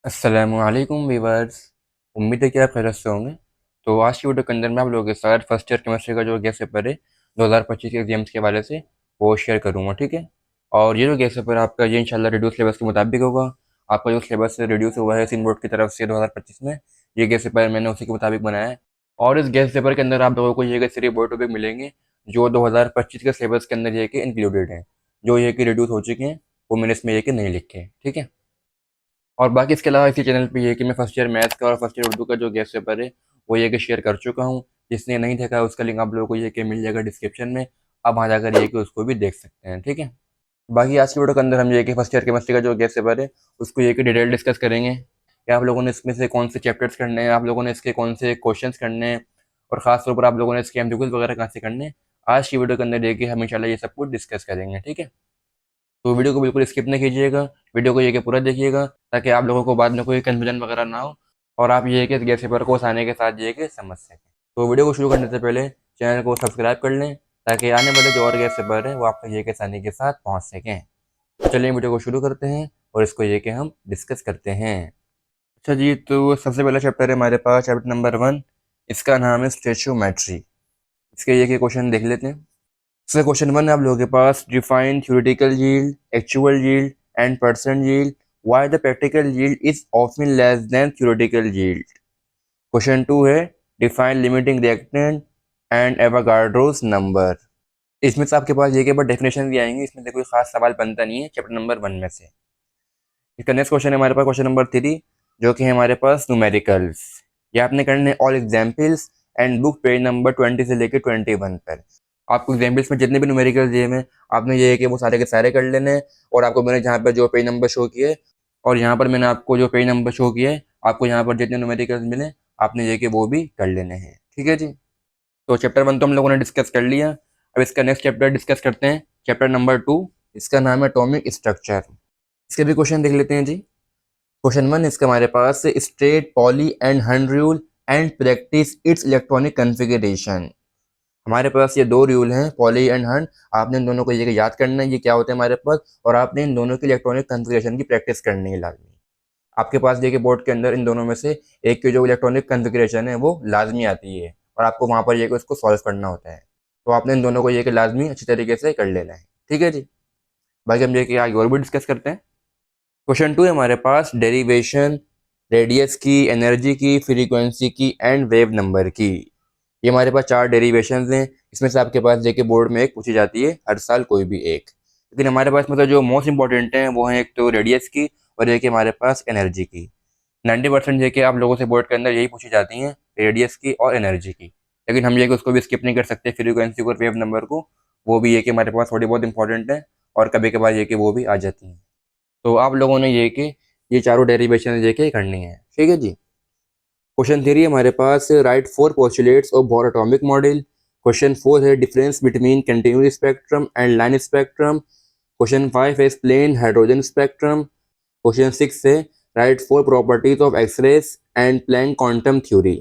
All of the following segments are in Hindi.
अस्सलामुअलैकुम वीवर्स। उम्मीद है कि आप खैरियत से होंगे। तो आज की वीडियो के अंदर मैं आप लोगों के साथ फर्स्ट ईयर केमिस्ट्री का जो गेस्ट पेपर है 2025 के एग्जाम्स के हवाले से वो शेयर करूँगा, ठीक है। और ये जो गेस्ट पेपर आपका ये इंशाल्लाह रिड्यूस सिलेबस के मुताबिक होगा। आपका जो सिलेबस रिड्यूस हुआ है सिंध बोर्ड की तरफ से 2025 में, ये गेस्ट पेपर मैंने उसी के मुताबिक बनाया है। और इस गेस्ट पेपर के अंदर आप लोगों को ये सिर्फ वो टॉपिक मिलेंगे जो 2025 के सिलेबस के अंदर ये कि इंक्लूडेड हैं। जो ये कि रिड्यूस हो चुके हैं वो मैंने इसमें ये कि नहीं लिखे हैं, ठीक है। और बाकी इसके अलावा इसी चैनल पे ये कि मैं फर्स्ट ईयर मैथ्स का और फर्स्ट ईयर उर्दू का जो गेस्ट पेपर है वो ये कि शेयर कर चुका हूँ। जिसने नहीं देखा उसका लिंक आप लोगों को ये कि मिल जाएगा डिस्क्रिप्शन में। आप वहाँ जाकर ये कि उसको भी देख सकते हैं, ठीक है। बाकी आज की वीडियो के अंदर हम ये कि फर्स्ट ईयर केमिस्ट्री का जो गेस्ट पेपर है उसको ये कि डिटेल डिस्कस करेंगे कि आप लोगों ने इसमें से कौन से चैप्टर्स करने हैं, आप लोगों ने इसके कौन से क्वेश्चंस करने हैं, और खास तौर पर आप लोगों ने इसके एमसीक्यूज वगैरह कहाँ से करने हैं। आज की वीडियो के अंदर देखिए हम इंशाल्लाह ये सब कुछ डिस्कस करेंगे, ठीक है। तो वीडियो को बिल्कुल स्किप नहीं कीजिएगा, वीडियो को ये कि पूरा देखिएगा ताकि आप लोगों को बाद में कोई कन्फ्यूजन वगैरह ना हो और आप ये कि गैस पेपर को आसानी के साथ ये कि समझ सकें। तो वीडियो को शुरू करने से पहले चैनल को सब्सक्राइब कर लें ताकि आने वाले जो और गैस पेपर है वो आप तक ये कि आसानी के साथ पहुँच सकें। तो चलिए वीडियो को शुरू करते हैं और इसको ये कि हम डिस्कस करते हैं। अच्छा जी, तो सबसे पहला चैप्टर है हमारे पास चैप्टर नंबर 1। इसका नाम है स्टेचोमेट्री। इसके ये कि क्वेश्चन देख लेते हैं। सर क्वेश्चन 1 है आप लोगों के पास, define theoretical yield, actual yield and percent yield, why the practical yield is often less than theoretical yield. Question 2 है, define limiting reactant and Avogadro's number. इसमें से आपके पास ये के बाद डेफिनेशन भी आएंगे, इसमें से कोई खास सवाल बनता नहीं है चैप्टर नंबर 1 में से। इसका नेक्स्ट क्वेश्चन है हमारे पास क्वेश्चन नंबर 3, जो कि है हमारे पास न्यूमेरिकल्स। ये आपने करने all examples and book page number 20 से लेकर 21 पर। आपको एग्जाम्पल्स में जितने भी न्यूमेरिकल्स दिए हैं आपने ये है कि वो सारे के सारे कर लेने हैं। और आपको मैंने जहाँ पर जो पेज नंबर शो किए और यहाँ पर मैंने आपको जो पेज नंबर शो किए, आपको यहाँ पर जितने न्यूमेरिकल्स मिले आपने ये कि वो भी कर लेने हैं, ठीक है जी। तो चैप्टर 1 तो हम लोगों ने डिस्कस कर लिया। अब इसका नेक्स्ट चैप्टर डिस्कस करते हैं, चैप्टर नंबर 2। इसका नाम है एटॉमिक स्ट्रक्चर। इसके भी क्वेश्चन देख लेते हैं जी। क्वेश्चन 1 इसका हमारे पास, state Pauli and Hund rule and practice its electronic configuration. हमारे पास ये दो रूल हैं, पॉली एंड हंड। आपने इन दोनों को ये याद करना है ये क्या होता है हमारे पास, और आपने इन दोनों की इलेक्ट्रॉनिक कॉन्फ़िगरेशन की प्रैक्टिस करनी है लाजमी। आपके पास देखिए बोर्ड के अंदर इन दोनों में से एक की जो इलेक्ट्रॉनिक कॉन्फ़िगरेशन है वो लाजमी आती है और आपको वहाँ पर ये कि उसको सॉल्व करना होता है। तो आपने इन दोनों को ये कि लाजमी अच्छी तरीके से कर लेना है, ठीक है जी। बाकी हम ये कि आगे और भी डिस्कस करते हैं। क्वेश्चन 2 है हमारे पास, डेरिवेशन रेडियस की, एनर्जी की, फ्रीक्वेंसी की एंड वेव नंबर की। ये हमारे पास 4 डेरिवेशंस हैं। इसमें से आपके पास देखिए बोर्ड में एक पूछी जाती है हर साल कोई भी एक। लेकिन हमारे पास मतलब जो मोस्ट इंपॉर्टेंट हैं वो है एक तो रेडियस की और एक हमारे पास एनर्जी की। 90% ये कि आप लोगों से बोर्ड के अंदर यही पूछी जाती हैं, रेडियस की और एनर्जी की। लेकिन हम ये कि उसको भी स्किप नहीं कर सकते, फ्रीक्वेंसी को और वेव नंबर को। वो भी ये कि हमारे पास थोड़ी बहुत इंपॉर्टेंट है और कभी कभार ये कि वो भी आ जाती हैं। तो आप लोगों ने ये चारों डेरिवेशन ये के करनी है, ठीक है जी। क्वेश्चन 3 हमारे पास, write 4 postulates of Bohr atomic model. Question 4 है, difference between continuous spectrum and line spectrum. Question 5 है, एक्सप्लेन हाइड्रोजन स्पेक्ट्रम। क्वेश्चन 6 है, write 4 properties of X rays and Planck quantum theory.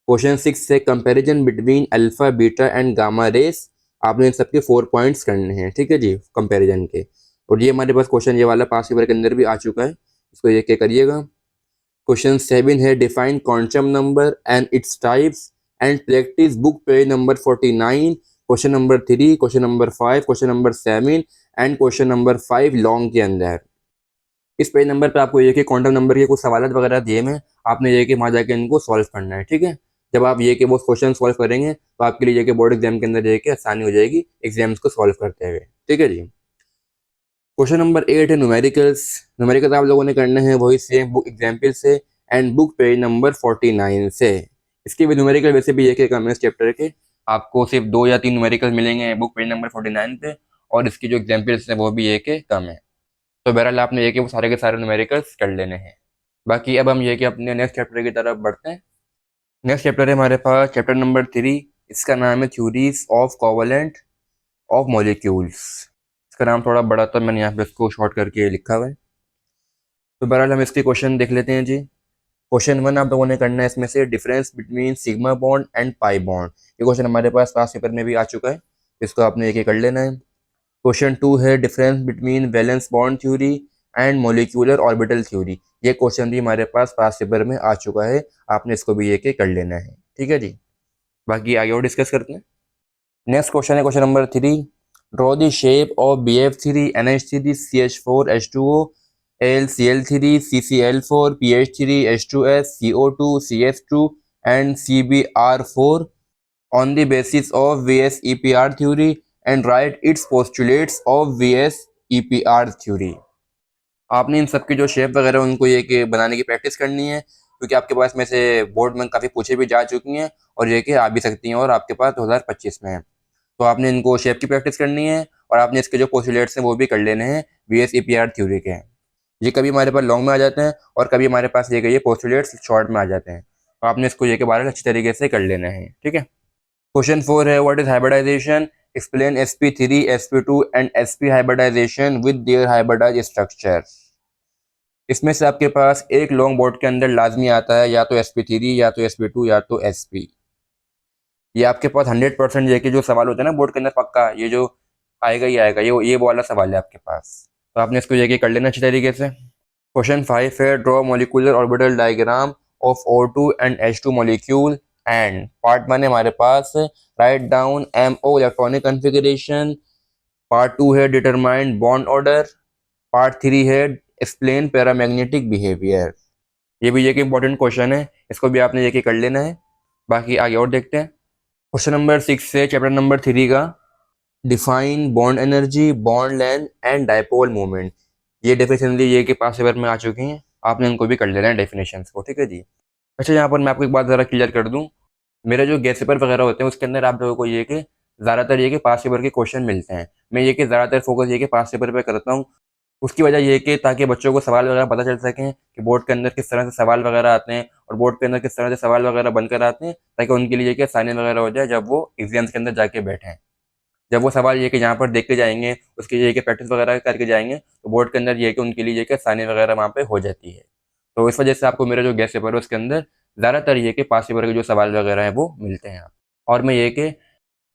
Question 6 है, comparison between alpha beta and gamma rays. आपने इन सबके 4 पॉइंट्स करने हैं, ठीक है जी, कंपैरिजन के। और ये हमारे पास क्वेश्चन ये वाला पास पेपर के अंदर भी आ चुका है, इसको ये क्या करिएगा। क्वेश्चन 7 है, define quantum number and it's types and practice book page number 49। Question number 3, question number 5, question number 7 and question number 5 long के अंदर। इस पेज नंबर पे आपको ये कि क्वांटम नंबर के कुछ सवाल वगैरह दिए हैं, आपने ये कि वहाँ जाके इनको सॉल्व करना है, ठीक है। जब आप ये कि वो क्वेश्चन सॉल्व करेंगे तो आपके लिए ये कि बोर्ड एग्जाम के अंदर ये कि आसानी हो जाएगी एग्जाम्स को सॉल्व करते हुए, ठीक है जी। क्वेश्चन नंबर 8 है न्यूमेरिकल्स। न्यूमेरिकल्स आप लोगों ने करना है वही सेम बुक एग्जाम्पल से एंड बुक पेज नंबर 49 से। इसके भी न्यूमेरिकल वैसे भी एक कम है इस चैप्टर के, आपको सिर्फ 2 या 3 न्यूमेरिकल्स मिलेंगे बुक पेज नंबर 49 पे, और इसकी जो एग्जाम्पल्स हैं वो भी एक कम है। तो बहरहाल आपने ये कि वो सारे के सारे न्यूमेरिकल्स कर लेने हैं। बाकी अब हम ये कि अपने नेक्स्ट चैप्टर की तरफ बढ़ते हैं। नेक्स्ट चैप्टर है हमारे पास चैप्टर नंबर 3। इसका नाम है theories of covalent of molecules. इसका नाम थोड़ा बड़ा था, मैंने यहाँ पे इसको शॉर्ट करके लिखा हुआ है। तो बहरहाल हम इसके क्वेश्चन देख लेते हैं जी। क्वेश्चन 1 आप लोगों ने करना है इसमें से, difference between sigma bond and pi bond. ये क्वेश्चन हमारे पास पास पेपर में भी आ चुका है, इसको आपने एक कर लेना है। क्वेश्चन 2 है, difference between valence bond theory and molecular orbital theory. ये क्वेश्चन भी हमारे पास पास पेपर में आ चुका है, आपने इसको भी ये के कर लेना है, ठीक है जी। बाकी आगे और डिस्कस करते हैं। नेक्स्ट क्वेश्चन है question number 3। Draw the shape of BF3 NH3 CH4 H2O AlCl3 CCl4 PH3 H2S CO2 CH2 and CbR4 on the basis of VS-EPR theory and write its postulates of VS-EPR theory। आपने इन सब की जो शेप वगैरह उनको ये कि बनाने की प्रैक्टिस करनी है, क्योंकि आपके पास में से बोर्ड में काफ़ी पूछे भी जा चुकी हैं और ये कि आ भी सकती हैं और आपके पास 2025 में है। तो आपने इनको शेप की प्रैक्टिस करनी है और आपने इसके जो पोस्टुलेट्स हैं वो भी कर लेने हैं VS-EPR थ्योरी के। ये कभी हमारे पास लॉन्ग में आ जाते हैं और कभी हमारे पास ये पोस्टुलेट्स शॉर्ट में आ जाते हैं, तो आपने इसको ये के बारे में अच्छी तरीके से कर लेना है, ठीक है। क्वेश्चन 4 है what is hybridisation, explain sp3 sp2 and sp hybridisation with their hybridise structure. इसमें से आपके पास एक लॉन्ग बोर्ड के अंदर लाजमी आता है या तो sp3 या तो sp2 या तो sp। ये आपके पास 100% ये कि जो सवाल होता है ना बोर्ड के अंदर पक्का ये जो आएगा ही आएगा, ये वाला सवाल है आपके पास, तो आपने इसको ये कि कर लेना अच्छी तरीके से। क्वेश्चन 5 है draw molecular orbital diagram of O2 and H2 molecule and part 1 है हमारे पास write down MO electronic configuration, part 2 है डिटरमाइन बॉन्ड ऑर्डर, पार्ट 3 है एक्सप्लेन पैरामैग्नेटिक बिहेवियर। ये भी एक इंपॉर्टेंट क्वेश्चन है, इसको भी आपने ये कि कर लेना है। बाकी आगे और देखते हैं। क्वेश्चन नंबर 6 से चैप्टर नंबर 3 का define bond energy bond length and dipole moment. ये डेफिनेशन ये के पास पेपर में आ चुकी हैं, आपने इनको भी कर लेना है डेफिनेशंस को, ठीक है जी। अच्छा यहाँ पर मैं आपको एक बात ज़रा क्लियर कर दूँ, मेरे जो गेस्ट पेपर वगैरह होते हैं उसके अंदर आप लोगों को ये कि ज़्यादातर ये कि पास पेपर के क्वेश्चन मिलते हैं। मैं ये कि ज़्यादातर फोकस ये कि पास पेपर पे करता हूँ, उसकी वजह ये कि ताकि बच्चों को सवाल वगैरह पता चल सकें कि बोर्ड के अंदर किस तरह से सवाल वगैरह आते हैं और बोर्ड के अंदर किस तरह से सवाल वगैरह बनकर आते हैं, ताकि उनके लिए ये कि आसानी वगैरह हो जाए जब वो एग्जाम्स के अंदर जाके बैठें। जब वो सवाल ये कि यहाँ पर देख के जाएंगे, उसकी ये कि प्रैक्टिस वगैरह करके जाएंगे, तो बोर्ड के अंदर ये कि उनके लिए ये कि आसानी वगैरह वहाँ पे हो जाती है। तो इस वजह से आपको मेरा जो गेस्ट पेपर है उसके अंदर ज़्यादातर ये कि पास पेपर के जो सवाल वगैरह हैं वो मिलते हैं। और मैं ये कि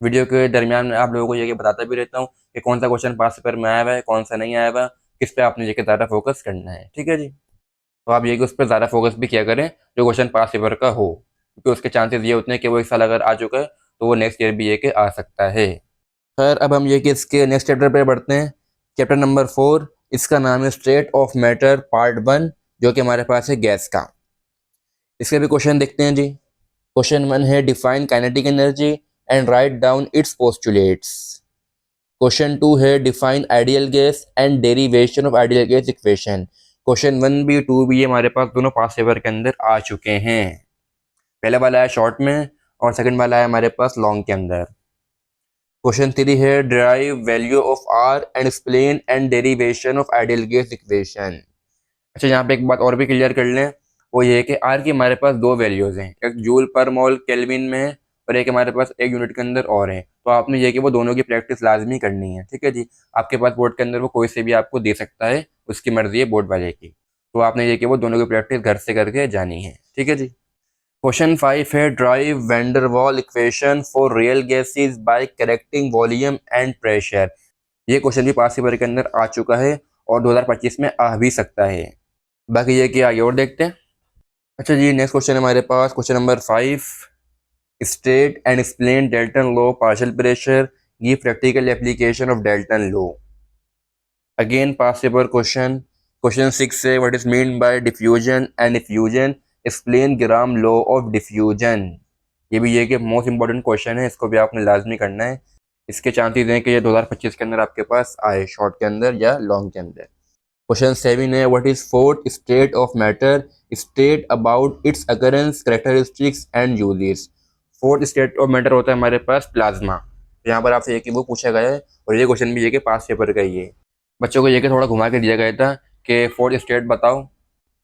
वीडियो के दरमियान आप लोगों को ये कि बताता भी रहता हूँ कि कौन सा क्वेश्चन पास पेपर में आया हुआ है, कौन सा नहीं आया हुआ, किस पे आपने ये कि ज़्यादा फोकस करना है, ठीक है जी। तो आप ये कि उस पर ज़्यादा फोकस भी किया करें जो क्वेश्चन पास पेपर का हो, क्योंकि उसके चांसेस ये होते हैं कि वो एक साल अगर आ चुका है तो वो नेक्स्ट ईयर भी ये कि आ सकता है। खैर अब हम ये कि इसके नेक्स्ट चैप्टर पे बढ़ते हैं। चैप्टर नंबर 4, इसका नाम है स्टेट ऑफ मैटर पार्ट 1, जो कि हमारे पास है गैस का। इसके भी क्वेश्चन देखते हैं जी। क्वेश्चन 1 है define kinetic energy and write down it's postulates. Question 2 है define ideal gas and derivation of ideal gas equation. Question 1 भी 2 भी ये हमारे पास दोनों पास पेपर के अंदर आ चुके हैं। पहला वाला है शॉर्ट में और सेकंड वाला है हमारे पास लॉन्ग के अंदर। क्वेश्चन 3 है derive value of R and explain and derivation of ideal gas equation. अच्छा यहाँ पे एक बात और भी क्लियर कर लें, वो ये है कि आर की हमारे पास दो वैल्यूज़ हैं, एक जूल पर मोल केल्विन में है और एक हमारे पास एक यूनिट के अंदर और है। तो आपने ये कि वो दोनों की प्रैक्टिस लाजमी करनी है, ठीक है जी। आपके पास बोर्ड के अंदर वो कोई से भी आपको दे सकता है, उसकी मर्जी है बोर्ड वाले की, तो आपने ये कि वो दोनों की प्रैक्टिस घर से करके जानी है, ठीक है जी। क्वेश्चन 5 है ड्राइव वैंडर वाल equation for real gases bye correcting volume and pressure. ये क्वेश्चन भी पास पेपर के अंदर आ चुका है और 2025 में आ भी सकता है। बाकी ये कि आगे और देखते हैं। अच्छा जी नेक्स्ट क्वेश्चन है हमारे पास question number 5, state and explain Dalton law partial pressure, give practical application of Dalton law. Again past paper question. Question 6 से what is mean by diffusion and effusion, explain Graham law of diffusion. ये भी ये कि मोस्ट इंपॉर्टेंट क्वेश्चन है, इसको भी आपने लाजमी करना है। इसके चांसेस हैं कि ये 2025 के अंदर आपके पास आए, शॉर्ट के अंदर या लॉन्ग के अंदर। क्वेश्चन 7 है what is fourth state of matter, state about it's occurrence characteristics and uses. Fourth state of matter होता है हमारे पास प्लाज्मा। यहाँ पर आपसे ये कि वो पूछा गया है और ये क्वेश्चन भी ये कि पास पेपर का ही है। बच्चों को ये कि थोड़ा घुमा के दिया गया था कि फोर्थ स्टेट बताओ,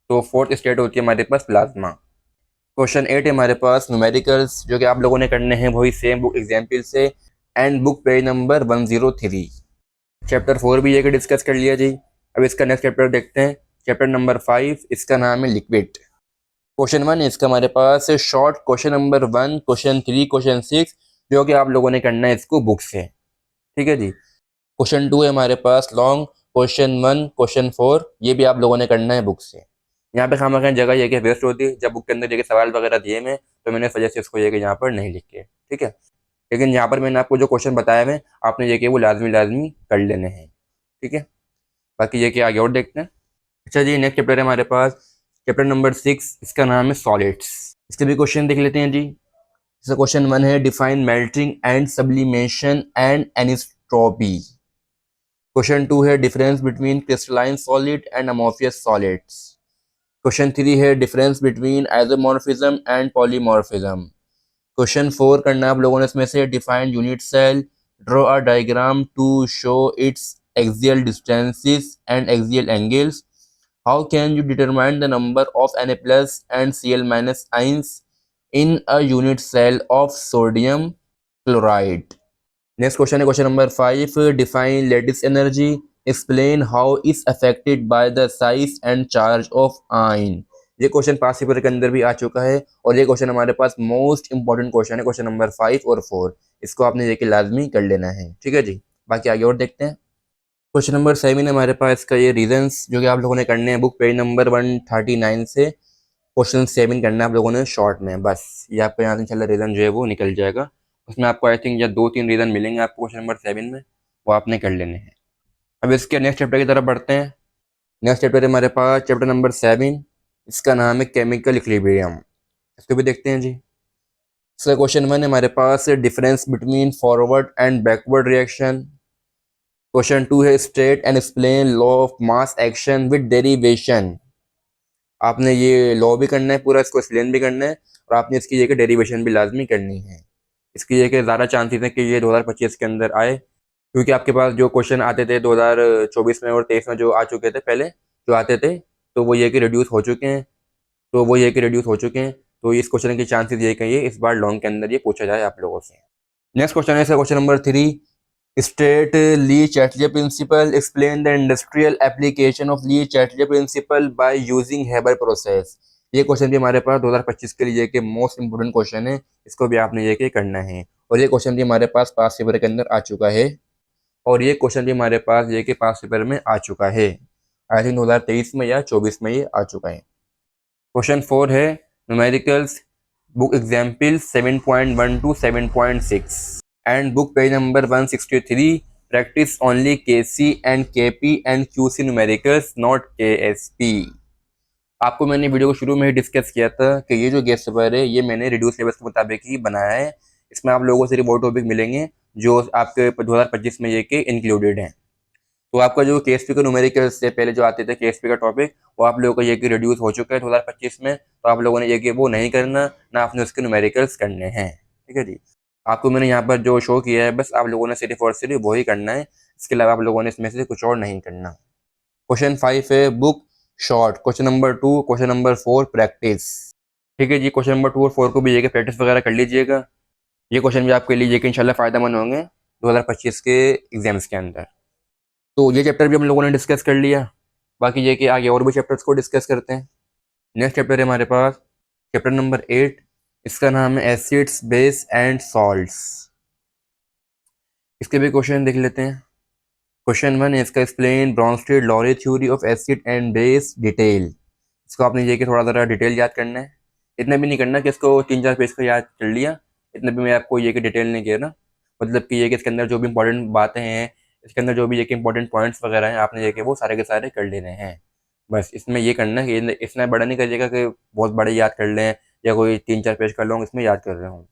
तो फोर्थ स्टेट होती है हमारे पास प्लाज्मा। क्वेश्चन 8 है हमारे पास न्यूमेरिकल्स, जो कि आप लोगों ने करने हैं वही सेम बुक एग्जाम्पल से and book page number 103। Chapter 4 भी ये कि डिस्कस कर लिया जी। अब इसका नेक्स्ट चैप्टर देखते हैं, चैप्टर नंबर 5, इसका नाम है लिक्विड। क्वेश्चन 1 है इसका हमारे पास short question number 1, question 3, question 6, जो कि आप लोगों ने करना है इसको बुक से, ठीक है जी। क्वेश्चन 2 है हमारे पास लॉन्ग क्वेश्चन 1, क्वेश्चन 4 ये भी आप लोगों ने करना है बुक से। यहाँ पे खामा जगह ये कि वेस्ट होती है, जब बुक के अंदर ये सवाल वगैरह दिए मैं, तो मैंने वजह से इसको ये कि यहाँ पर नहीं लिखे, ठीक है। लेकिन यहाँ पर मैंने आपको जो क्वेश्चन बताया है आपने ये कि वो लाजमी कर लेने हैं, ठीक है। बाकी ये कि आगे और देखते हैं। अच्छा जी, नेक्स्ट चैप्टर है हमारे पास, चैप्टर नंबर 6, इसका नाम है सॉलिड्स। इसके भी क्वेश्चन देख लेते हैं जी। इसका क्वेश्चन 1 है define melting and sublimation and anisotropy. Question 2 है difference between crystalline solid and amorphous solids. Question 3 है difference between isomorphism and polymorphism. Question 4 करना आप लोगों ने इसमें से define unit cell, draw a diagram to show its axial distances and axial angles. How can you determine the number of Na plus and Cl minus ions in a unit cell of sodium chloride? Next question है question number 5, define lattice energy, explain how is affected by the size and charge of ion. ये क्वेश्चन पास पेपर के अंदर भी आ चुका है और ये क्वेश्चन हमारे पास मोस्ट इंपॉर्टेंट क्वेश्चन है, क्वेश्चन नंबर 5 और 4। इसको आपने ये कि लाजमी कर लेना है, ठीक है जी। बाकी आगे और देखते हैं। क्वेश्चन नंबर 7 है हमारे पास, इसका ये रीजंस जो कि आप लोगों ने करने हैं बुक पेज नंबर 139 से क्वेश्चन 7 करना है आप लोगों ने शॉर्ट में, बस ये आपको यहाँ से इंशाल्लाह रीजन जो है वो निकल जाएगा। उसमें आपको आई थिंक या 2-3 रीजन मिलेंगे आपको क्वेश्चन नंबर 7 में, वो आपने कर लेने हैं। अब इसके नेक्स्ट चैप्टर की तरफ बढ़ते हैं। नेक्स्ट चैप्टर है हमारे पास चैप्टर नंबर 7, इसका नाम है केमिकल इक्विलिब्रियम। इसको भी देखते हैं जी। इसका क्वेश्चन 1 है हमारे पास, difference between forward and backward reaction. Question 2 है state and explain law of mass action with derivation. आपने ये लॉ भी करना है पूरा, इसको एक्सप्लेन भी करना है और आपने इसकी ये कि डेरिवेशन भी लाजमी करनी है। इसकी ये कि ज़्यादा चांसेस हैं कि ये 2025 के अंदर आए, क्योंकि आपके पास जो क्वेश्चन आते थे 2024 में और 23 में जो आ चुके थे पहले जो आते थे, तो वो ये कि रिड्यूस हो चुके हैं, तो इस क्वेश्चन की चांसेस ये कि ये इस बार लॉन्ग के अंदर ये पूछा जाए आप लोगों से। नेक्स्ट क्वेश्चन है question number 3, state Le Chatelier principle, explain the industrial application of Le Chatelier principle by using Haber process. ये क्वेश्चन भी हमारे पास 2025 के लिए के मोस्ट इंपोर्टेंट क्वेश्चन है, इसको भी आपने ये कि करना है और ये क्वेश्चन भी हमारे पास पास पेपर के अंदर आ चुका है और ये क्वेश्चन भी हमारे पास ये कि पास पेपर में आ चुका है, आई थिंक 2023 में या 24 में ये आ चुका है। क्वेश्चन 4 है numericals, book example 7.1 to 7.6 and book page number 163, practice only KC and KP and QC numericals not KSP। आपको मैंने वीडियो को शुरू में ही डिस्कस किया था कि ये जो गेस्ट पेपर है ये मैंने रिड्यूस सिलेबस के मुताबिक ही बनाया है। इसमें आप लोगों से वो टॉपिक मिलेंगे जो आपके 2025 में ये के इंक्लूडेड हैं। तो आपका जो KSP का न्यूमेरिकल से पहले जो आते थे KSP का टॉपिक, वो आप लोगों का ये कि रिड्यूस हो चुका है 2025 में, तो आप लोगों ने ये कि वो नहीं करना ना, आपने उसके न्यूमेरिकल्स करने हैं, ठीक है जी। आपको मैंने यहाँ पर जो शो किया है बस आप लोगों ने सिर्फ और सिर्फ वही करना है, इसके अलावा आप लोगों ने इसमें से कुछ और नहीं करना। क्वेश्चन 5 है book short, question number 2, question number 4 practice, ठीक है जी। क्वेश्चन नंबर 2 और 4 को भी ये कि प्रैक्टिस वगैरह कर लीजिएगा। ये क्वेश्चन भी आपके लिए कि इंशाल्लाह फ़ायदेमंद होंगे 2025 के एग्जाम्स के अंदर। तो ये चैप्टर भी हम लोगों ने डिस्कस कर लिया, बाकी ये कि आगे और भी चैप्टर्स को डिस्कस करते हैं। नेक्स्ट चैप्टर है हमारे पास चैप्टर नंबर 8, इसका नाम है एसिड्स बेस एंड सॉल्ट्स। इसके भी क्वेश्चन देख लेते हैं। क्वेश्चन 1 है इसका, explain Bronsted Lowry theory of acid and base detail. इसको आपने ये कि थोड़ा ज़रा डिटेल याद करना है, इतना भी नहीं करना कि इसको 3-4 पेज का याद कर लिया, इतना भी मैं आपको ये कि डिटेल नहीं कह रहा। मतलब कि ये कि इसके अंदर जो भी इंपॉर्टेंट बातें हैं, इसके अंदर जो भी ये कि इंपॉर्टेंट पॉइंट्स वगैरह हैं, आपने ये कि वो सारे के सारे कर लेने हैं। बस इसमें ये करना है कि इतना बड़ा नहीं करिएगा कि बहुत बड़े याद कर लें या कोई 3-4 पेज कर लूँ इसमें याद कर रहा हूँ।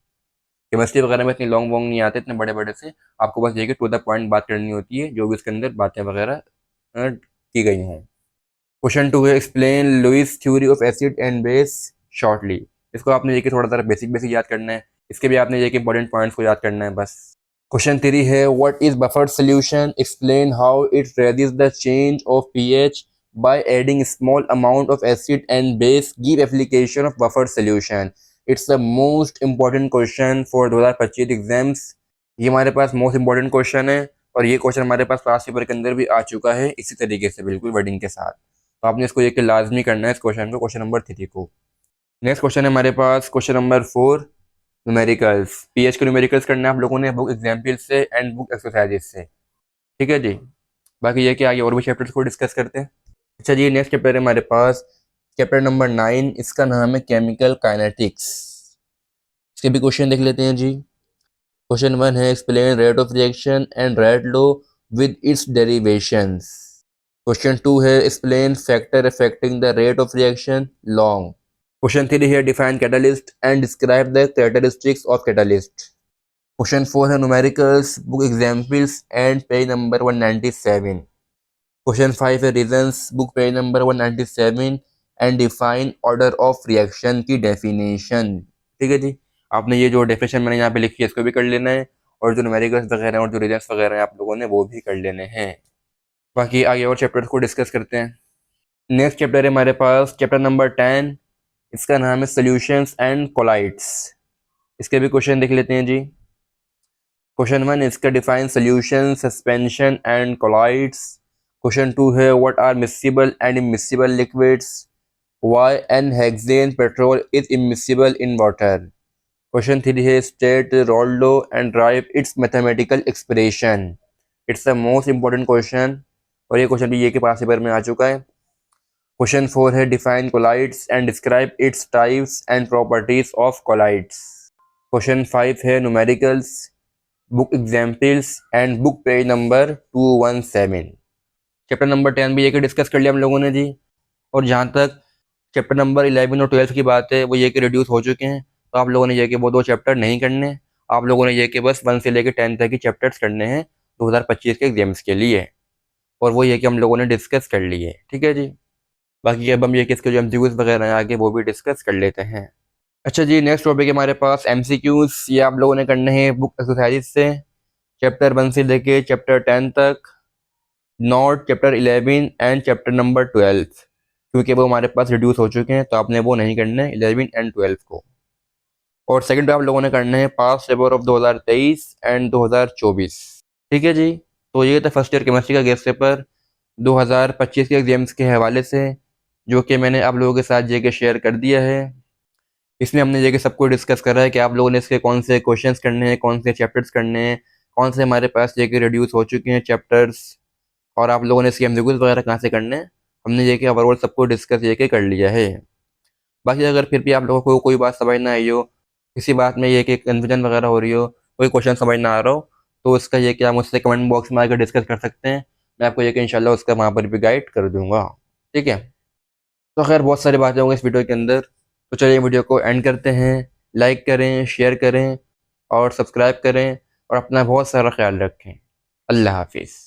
केमिस्ट्री वगैरह में इतनी लॉन्ग वॉन्ग नहीं आते इतने बड़े बड़े से, आपको बस ये कि टू द पॉइंट बात करनी होती है, जो भी उसके अंदर बातें वगैरह की गई हैं। क्वेश्चन 2 है explain Lewis theory of acid and base shortly. इसको आपने ये कि थोड़ा सा बेसिक बेसिक याद करना है, इसके भी आपने ये कि इंपॉर्टेंट पॉइंट्स को याद करना है बस। क्वेश्चन 3 है what is buffered solution, explain how it reduce the change of pH by adding small amount of acid and base give application of buffered solution। It's the most important question for 2025 exams. ये हमारे पास मोस्ट इंपॉर्टेंट क्वेश्चन है और ये क्वेश्चन हमारे पास पास पेपर के अंदर भी आ चुका है इसी तरीके से बिल्कुल वर्डिंग के साथ, तो आपने इसको ये कि लाजमी करना है इस क्वेश्चन को, क्वेश्चन नंबर 3 को। नेक्स्ट क्वेश्चन है हमारे पास क्वेश्चन नंबर 4 न्यूमेरिकल्स, पीएच के न्यूमेरिकल्स करना है आप लोगों ने बुक एग्जाम्पल से एंड बुक एक्सरसाइजेस से, ठीक है जी। बाकी ये कि आगे और भी चैप्टर्स को डिस्कस करते हैं। अच्छा जी, नेक्स्ट चैप्टर है हमारे पास चैप्टर नंबर 9, इसका नाम है केमिकल काइनेटिक्स। इसके भी क्वेश्चन देख लेते हैं जी। क्वेश्चन 1 है explain rate of reaction and rate law with its derivations. Question 2 है explain factor affecting the rate of reaction long. Question 3 है define catalyst and describe the characteristics of catalyst. Question 4 है numericals book examples and page number 197। Question 5 है reasons book page number 197 and define order of reaction की डेफिनेशन। ठीक है जी, आपने ये जो डेफिनेशन मैंने यहाँ पे लिखी है इसको भी कर लेना है, और जो न्यूमेरिकल्स वगैरह और जो रीजंस वगैरह हैं आप लोगों ने वो भी कर लेने हैं। बाकी आगे और चैप्टर्स को डिस्कस करते हैं। नेक्स्ट चैप्टर है हमारे पास चैप्टर नंबर 10, इसका नाम है सोल्यूशंस एंड कोलाइड्स। इसके भी क्वेश्चन देख लेते हैं जी। क्वेश्चन 1 इसका define solution suspension and colloids. Question 2 है what are miscible and immiscible liquids, why n hexane petrol is immiscible in water. Question 3 है state Raoult's law and derive its mathematical expression. It's the most important question, और ये क्वेश्चन भी ये के पास पेपर में आ चुका है। क्वेश्चन 4 है define colloids and describe its types and properties of colloids. Question 5 है numericals book examples and book page number 217। Chapter number 10 भी ये के डिस्कस कर लिया हम लोगों ने जी। और जहाँ तक चैप्टर नंबर 11 और 12 की बात है वो ये के रिड्यूस हो चुके हैं, तो आप लोगों ने ये के वो 2 चैप्टर नहीं करने, आप लोगों ने ये के बस 1 से लेकर 10 तक की चैप्टर्स करने हैं 2025 के एग्जाम्स के लिए, और वो ये कि हम लोगों ने डिस्कस कर लिए। ठीक है जी, बाकी अब हम ये कि इसके जो एमसीक्यूज वगैरह हैं आगे वो भी डिस्कस कर लेते हैं। अच्छा जी, नेक्स्ट टॉपिक है हमारे पास एमसीक्यूज। ये आप लोगों ने करने हैं बुक एक्सरसाइज से चैप्टर 1 से लेके चैप्टर 10 तक, not chapter 11 and chapter number 12, क्योंकि वो हमारे पास रिड्यूस हो चुके हैं तो आपने वो नहीं करने 11 एंड 12 को। और सेकंड पे आप लोगों ने करने हैं पास्ट पेपर ऑफ 2023 एंड 2024। ठीक है जी, तो ये था फर्स्ट ईयर केमिस्ट्री का गेस्ट पेपर 2025 के एग्जाम्स के हवाले से, जो कि मैंने आप लोगों के साथ ये के शेयर कर दिया है। इसमें हमने ये कि सबको डिस्कस करा है कि आप लोगों ने इसके कौन से क्वेश्चंस करने हैं, कौन से चैप्टर्स करने हैं, कौन से हमारे पास ये के रिड्यूस हो चुके हैं चैप्टर्स, और आप लोगों ने इसके एमसीक्यूज वगैरह कहाँ से करने हैं। हमने ये कि ओवरऑल सबको डिस्कस ये के कर लिया है। बाकी अगर फिर भी आप लोगों को कोई बात समझ ना आई हो, किसी बात में ये कि कन्फ्यूजन वगैरह हो रही हो, कोई क्वेश्चन समझ ना आ रहा हो, तो उसका ये कि आप मुझसे कमेंट बॉक्स में आकर डिस्कस कर सकते हैं। मैं आपको ये कि इंशाल्लाह उसका वहाँ पर भी गाइड कर दूंगा। ठीक है, तो खैर बहुत सारी बातें होंगी इस वीडियो के अंदर, तो चलिए वीडियो को एंड करते हैं। लाइक करें, शेयर करें और सब्सक्राइब करें, और अपना बहुत सारा ख्याल रखें। अल्लाह हाफिज़।